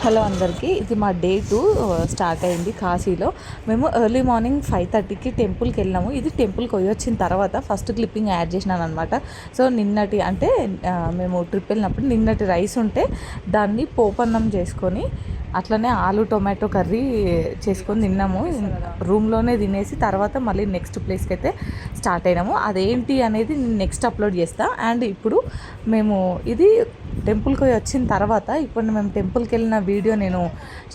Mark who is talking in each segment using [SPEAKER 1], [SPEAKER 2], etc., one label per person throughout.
[SPEAKER 1] Hello అందరికీ, ఇది మా డే 2 స్టార్ట్ అయింది కాశీలో. మేము ఎర్లీ మార్నింగ్ 5:30కి టెంపుల్కి వెళ్ళినాము. ఇది టెంపుల్కి పోయి వచ్చిన తర్వాత ఫస్ట్ క్లిప్పింగ్ యాడ్ చేసినాను అనమాట. సో నిన్నటి అంటే మేము ట్రిప్ వెళ్ళినప్పుడు నిన్నటి రైస్ ఉంటే దాన్ని పోపన్నం చేసుకొని అట్లనే ఆలు టొమాటో కర్రీ చేసుకొని తిన్నాము. రూమ్లోనే తినేసి తర్వాత మళ్ళీ నెక్స్ట్ ప్లేస్కి అయితే స్టార్ట్ అయినాము. అదేంటి అనేది నెక్స్ట్ అప్లోడ్ చేస్తా. అండ్ ఇప్పుడు మేము ఇది టెంపుల్కి వచ్చిన తర్వాత ఇప్పుడు మేము టెంపుల్కి వెళ్ళిన వీడియో నేను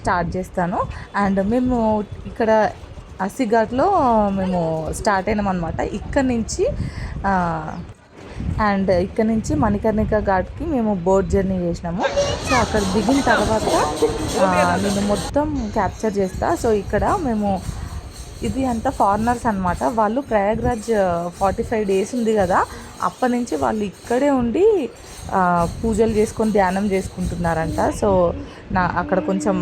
[SPEAKER 1] స్టార్ట్ చేస్తాను. అండ్ మేము ఇక్కడ అస్సిఘాట్లో మేము స్టార్ట్ అయినాం అనమాట. ఇక్కడ నుంచి మణికర్ణిక ఘాట్కి మేము బోట్ జర్నీ చేసినాము. సో అక్కడ దిగిన తర్వాత నేను మొత్తం క్యాప్చర్ చేస్తా. సో ఇక్కడ మేము ఇది అంతా ఫారినర్స్ అనమాట. వాళ్ళు ప్రయాగ్రాజ్ 45 days ఉంది కదా, అప్పటి నుంచి వాళ్ళు ఇక్కడే ఉండి పూజలు చేసుకొని ధ్యానం చేసుకుంటున్నారంట. సో అక్కడ కొంచెం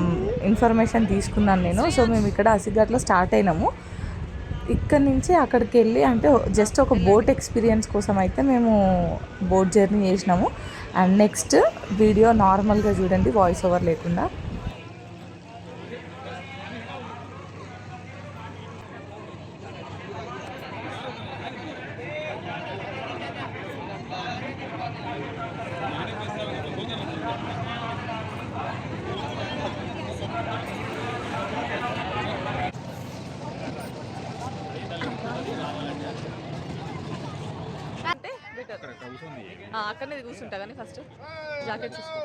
[SPEAKER 1] ఇన్ఫర్మేషన్ తీసుకున్నాను నేను. సో మేము ఇక్కడ అస్సిఘాట్లో స్టార్ట్ అయినాము. ఇక్కడి నుంచి అక్కడికి వెళ్ళి అంటే జస్ట్ ఒక బోట్ ఎక్స్పీరియన్స్ కోసం అయితే మేము బోట్ జర్నీ చేసినాము. అండ్ నెక్స్ట్ వీడియో నార్మల్గా చూడండి, వాయిస్ ఓవర్ లేకుండా. అక్కడనే కూర్చుంటా కానీ ఫస్ట్ జాకెట్ చూసుకో.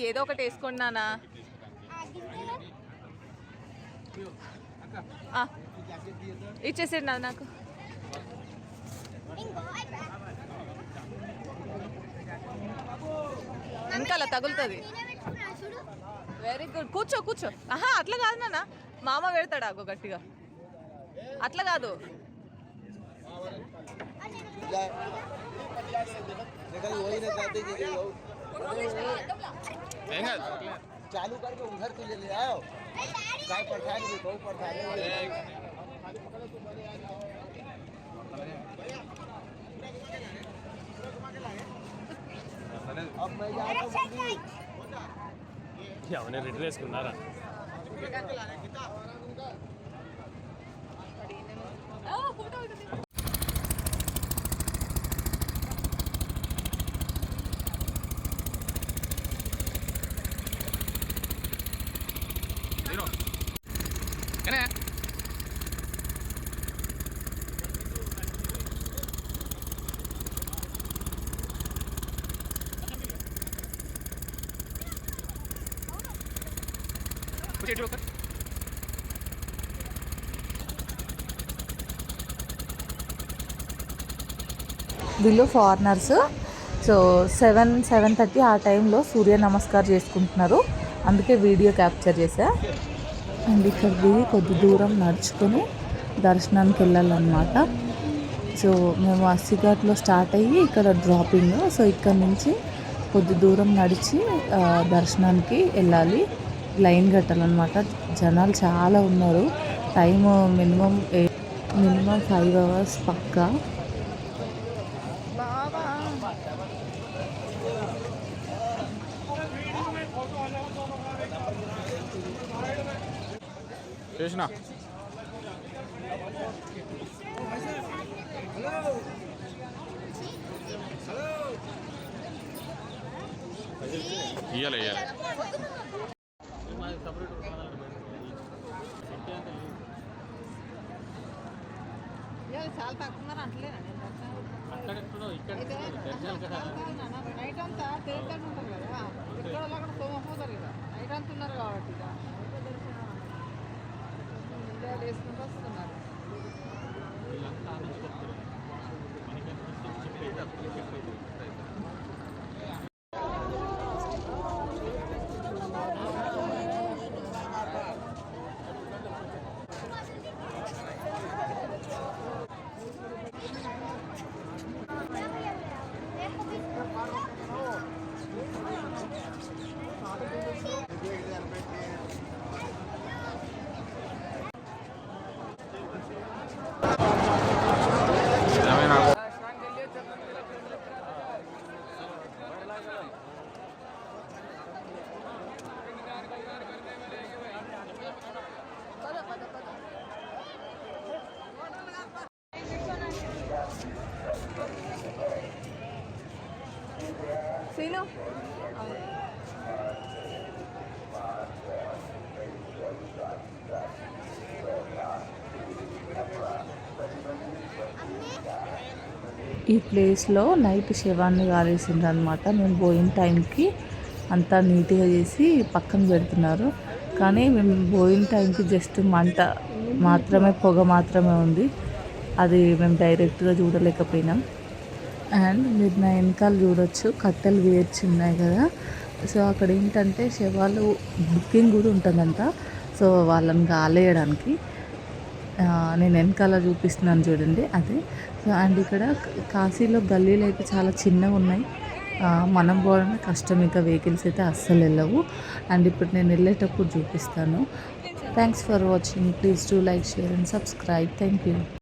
[SPEAKER 1] ఏదో ఒకటి వేసుకోండి నాన్న. ఇచ్చేసేయండి నాన్న నాకు. ఇంకా అలా తగులుతుంది. Very good. కూర్చో కూర్చో. అట్లా కాదు నాన్న, మామ పెడతాడు ఆగో గట్టిగా. అట్లా కాదు.
[SPEAKER 2] चालू करके उधर तो ले आओ, काय पठान भी बहु पठान अब मैं जा रहा हूं.
[SPEAKER 3] అవనే రెడీ చేసుకున్నారా?
[SPEAKER 1] వీళ్ళు ఫారినర్స్. సో 7:30 ఆ టైంలో సూర్య నమస్కారం చేసుకుంటున్నారు, అందుకే వీడియో క్యాప్చర్ చేశా. అండ్ ఇక్కడ దిగి కొద్ది దూరం నడుచుకొని దర్శనానికి వెళ్ళాలన్నమాట. సో మేము అస్సిఘాట్లో స్టార్ట్ అయ్యి ఇక్కడ డ్రాపింగ్. సో ఇక్కడ నుంచి కొద్ది దూరం నడిచి దర్శనానికి వెళ్ళాలి, లైన్ కట్టాలన్నమాట. జనాలు చాలా ఉన్నారు. టైము మినిమం 5 hours పక్కా.
[SPEAKER 3] చేసినా ఇయ్యాలి
[SPEAKER 4] చాలా తక్కువ అంటలేనా? నైట్ అంతా తిరుగుతూనే ఉంటారు కదా, ఇక్కడ వాళ్ళు అక్కడ సోమపోతారు కదా, నైట్ అంతా ఉన్నారు కాబట్టి వేసుకుంటూ వస్తున్నారు. తిను
[SPEAKER 1] ఈ ప్లేస్లో నైట్ శవాన్ని కాలేసిండ్రు అనమాట. మేము పోయిన టైంకి అంతా నీట్గా చేసి పక్కన పెడుతున్నారు. కానీ మేము పోయిన టైంకి జస్ట్ మంట మాత్రమే, పొగ మాత్రమే ఉంది. అది మేము డైరెక్ట్గా చూడలేకపోయినాం. అండ్ మీరు నా వెనకాల చూడొచ్చు, కట్టెలు వేర్చి ఉన్నాయి కదా. సో అక్కడ ఏంటంటే శవాలు బుకింగ్ కూడా ఉంటుందంట. సో వాళ్ళని గాలేయడానికి నేను వెనకాల చూపిస్తున్నాను చూడండి అదే. సో అండ్ ఇక్కడ కాశీలో గల్లీలు అయితే చాలా చిన్నగా ఉన్నాయి. మనం పోవడం కష్టం, ఇంకా వెహికల్స్ అయితే అస్సలు వెళ్ళవు. అండ్ ఇప్పుడు నేను వెళ్ళేటప్పుడు చూపిస్తాను. Thanks for watching. Please do like, share and subscribe. Thank you.